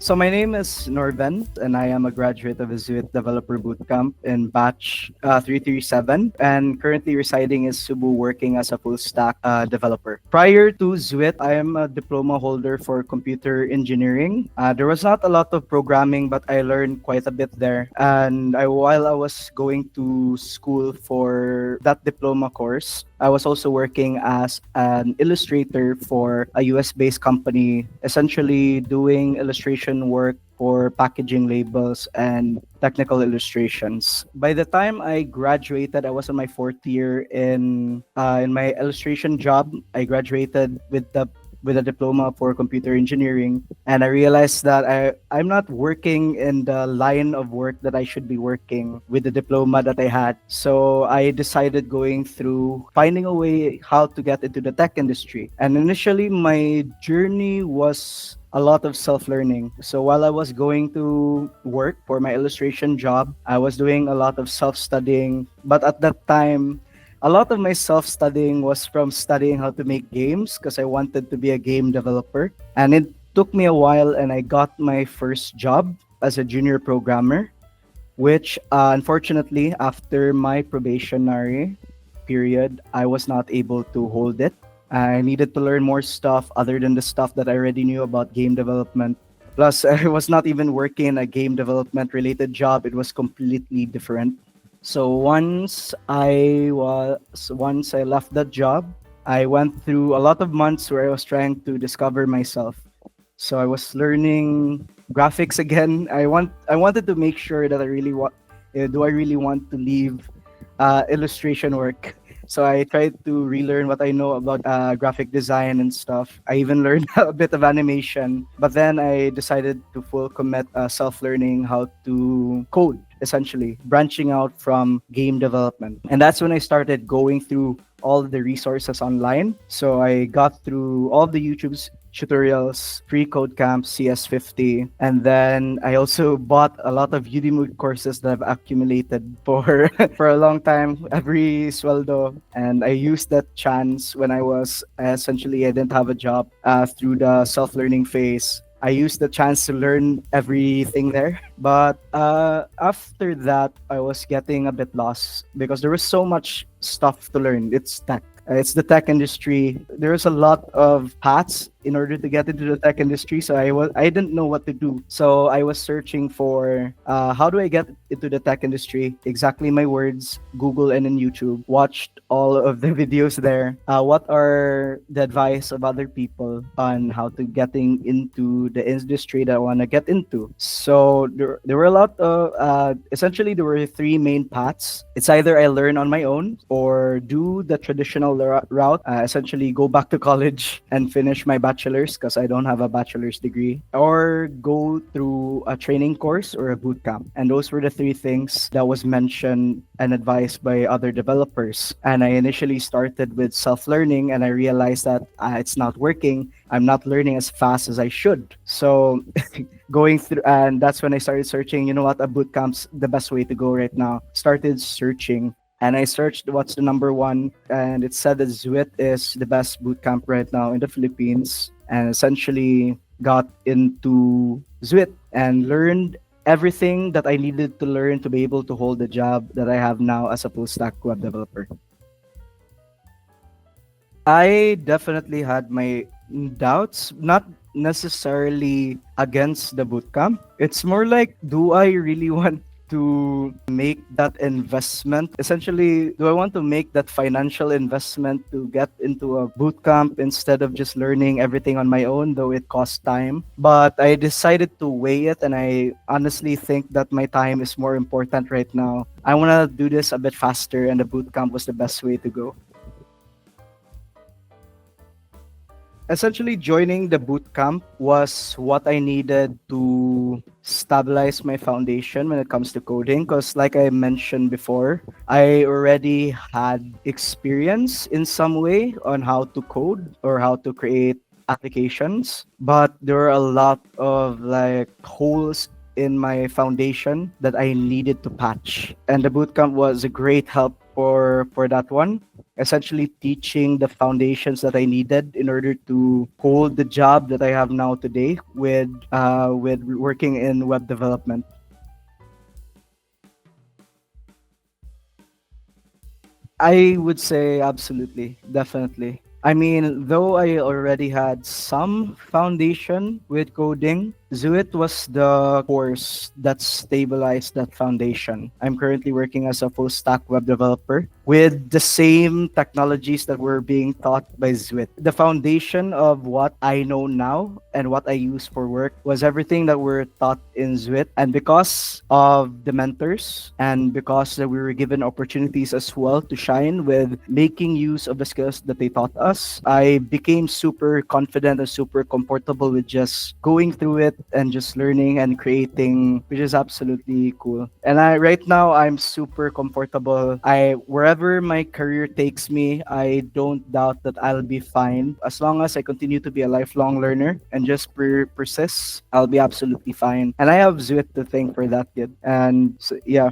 So my name is Norven, and I am a graduate of the Zuitt Developer Bootcamp in batch 337, and currently residing in Cebu, working as a full stack developer. Prior to Zuitt, I am a diploma holder for computer engineering. There was not a lot of programming, but I learned quite a bit there. And while I was going to school for that diploma course, I was also working as an illustrator for a US based company, essentially doing illustration work for packaging labels and technical illustrations. By the time I graduated, I was in my fourth year in my illustration job. I graduated with a diploma for computer engineering, and I realized that I'm not working in the line of work that I should be working with the diploma that I had. So I decided going through finding a way how to get into the tech industry. And initially my journey was a lot of self-learning. So while I was going to work for my illustration job, I was doing a lot of self-studying. But at that time, a lot of my self-studying was from studying how to make games because I wanted to be a game developer. And it took me a while, and I got my first job as a junior programmer, which unfortunately, after my probationary period, I was not able to hold it. I needed to learn more stuff other than the stuff that I already knew about game development. Plus, I was not even working in a game development related job. It was completely different. So once I left that job, I went through a lot of months where I was trying to discover myself. So I was learning graphics again. I wanted to make sure that I really want to leave illustration work. So I tried to relearn what I know about graphic design and stuff. I even learned a bit of animation, but then I decided to full commit self-learning how to code, essentially branching out from game development. And that's when I started going through all the resources online. So I got through all the YouTube's tutorials, free code camp, CS50, and then I also bought a lot of Udemy courses that I've accumulated for for a long time, every sweldo, and I used that chance when I didn't have a job through the self-learning phase. I used the chance to learn everything there. But after that, I was getting a bit lost because there was so much stuff to learn. It's tech. It's the tech industry. There's a lot of paths in order to get into the tech industry. So I didn't know what to do. So I was searching for how do I get into the tech industry? Exactly my words. Google and then YouTube. Watched all of the videos there. What are the advice of other people on how to getting into the industry that I want to get into? So there were a lot of essentially there were three main paths. It's either I learn on my own or do the traditional route, essentially go back to college and finish my bachelor's because I don't have a bachelor's degree, or go through a training course or a boot camp. And those were the three things that was mentioned and advised by other developers. And I initially started with self-learning, and I realized that it's not working. I'm not learning as fast as I should. So going through, and that's when I started searching, you know what, a boot camp's the best way to go right now. Started searching, and I searched what's the number one, and it said that Zuitt is the best bootcamp right now in the Philippines, and essentially got into Zuitt and learned everything that I needed to learn to be able to hold the job that I have now as a full stack web developer. I definitely had my doubts, not necessarily against the bootcamp. It's more like, do I really want to make that investment? Essentially, do I want to make that financial investment to get into a bootcamp instead of just learning everything on my own, though it costs time? But I decided to weigh it, and I honestly think that my time is more important right now. I want to do this a bit faster, and the bootcamp was the best way to go. Essentially, joining the boot camp was what I needed to stabilize my foundation when it comes to coding, because like I mentioned before, I already had experience in some way on how to code or how to create applications, but there were a lot of like holes in my foundation that I needed to patch, and the bootcamp was a great help for that one. essentially teaching the foundations that I needed in order to hold the job that I have now today with working in web development. I would say absolutely, definitely. I mean, though I already had some foundation with coding, Zuitt was the course that stabilized that foundation. I'm currently working as a full stack web developer with the same technologies that were being taught by Zuitt. The foundation of what I know now and what I use for work was everything that were taught in Zuitt. And because of the mentors and because that we were given opportunities as well to shine with making use of the skills that they taught us, I became super confident and super comfortable with just going through it and just learning and creating, which is absolutely cool. And I right now I'm super comfortable. I wherever my career takes me, I don't doubt that I'll be fine as long as I continue to be a lifelong learner and just persist. I'll be absolutely fine. And I have Zuit to thank for that, kid. And so, yeah,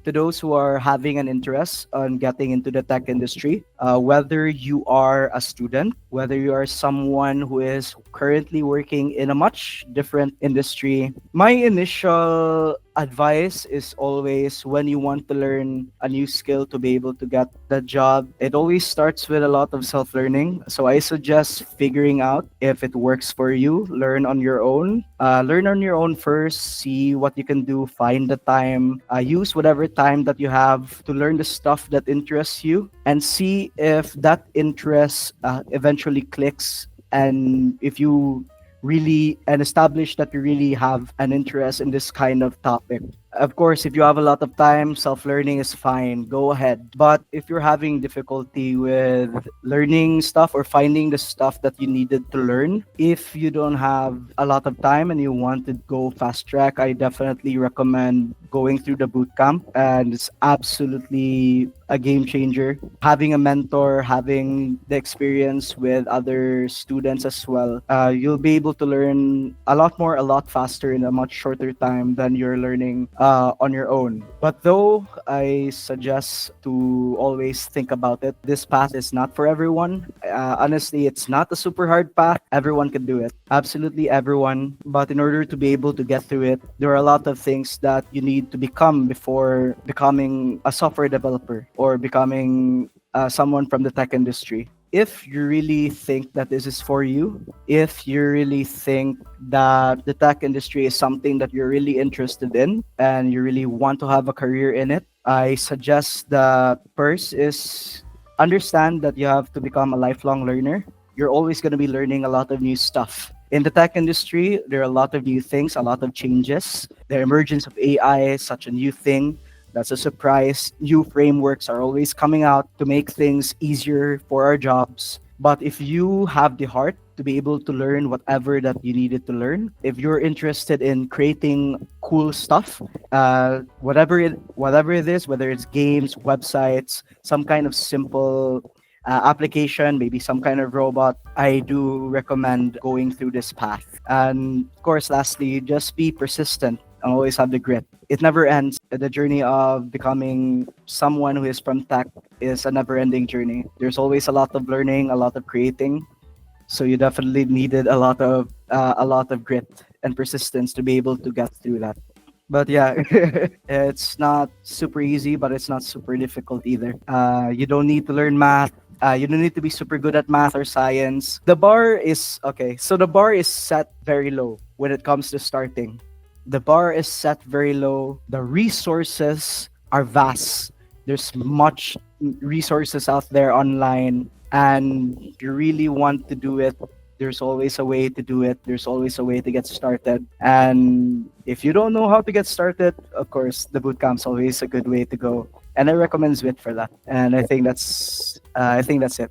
to those who are having an interest on getting into the tech industry, whether you are a student, whether you are someone who is currently working in a much different industry, my initial advice is always when you want to learn a new skill to be able to get that job, it always starts with a lot of self learning. So I suggest figuring out if it works for you, learn on your own. Learn on your own first, see what you can do, find the time, use whatever time that you have to learn the stuff that interests you, and see if that interest eventually clicks and if you really and establish that you really have an interest in this kind of topic. Of course, if you have a lot of time, self learning is fine. Go ahead. But if you're having difficulty with learning stuff or finding the stuff that you needed to learn, if you don't have a lot of time and you want to go fast track, I definitely recommend going through the boot camp. And it's absolutely a game changer. Having a mentor, having the experience with other students as well, you'll be able to learn a lot more, a lot faster in a much shorter time than you're learning on your own. But though I suggest to always think about it, this path is not for everyone. Honestly, it's not a super hard path. Everyone can do it. Absolutely everyone. But in order to be able to get through it, there are a lot of things that you need to become before becoming a software developer or becoming someone from the tech industry. If you really think that this is for you, if you really think that the tech industry is something that you're really interested in and you really want to have a career in it, I suggest that first is understand that you have to become a lifelong learner. You're always going to be learning a lot of new stuff. In the tech industry, there are a lot of new things, a lot of changes. The emergence of AI is such a new thing. That's a surprise. New frameworks are always coming out to make things easier for our jobs. But if you have the heart to be able to learn whatever that you needed to learn, if you're interested in creating cool stuff, whatever it is, whether it's games, websites, some kind of simple application, maybe some kind of robot, I do recommend going through this path. And of course, lastly, just be persistent and always have the grit. It never ends. The journey of becoming someone who is from tech is a never ending journey. There's always a lot of learning, a lot of creating. So you definitely needed a lot of grit and persistence to be able to get through that. But yeah, it's not super easy, but it's not super difficult either. You don't need to learn math. You don't need to be super good at math or science. The bar is okay. So the bar is set very low when it comes to starting. The bar is set very low. The resources are vast. There's much resources out there online, and if you really want to do it, there's always a way to do it. There's always a way to get started. And if you don't know how to get started, of course, the bootcamp's always a good way to go. And I recommend Zuitt for that. And I think that's it.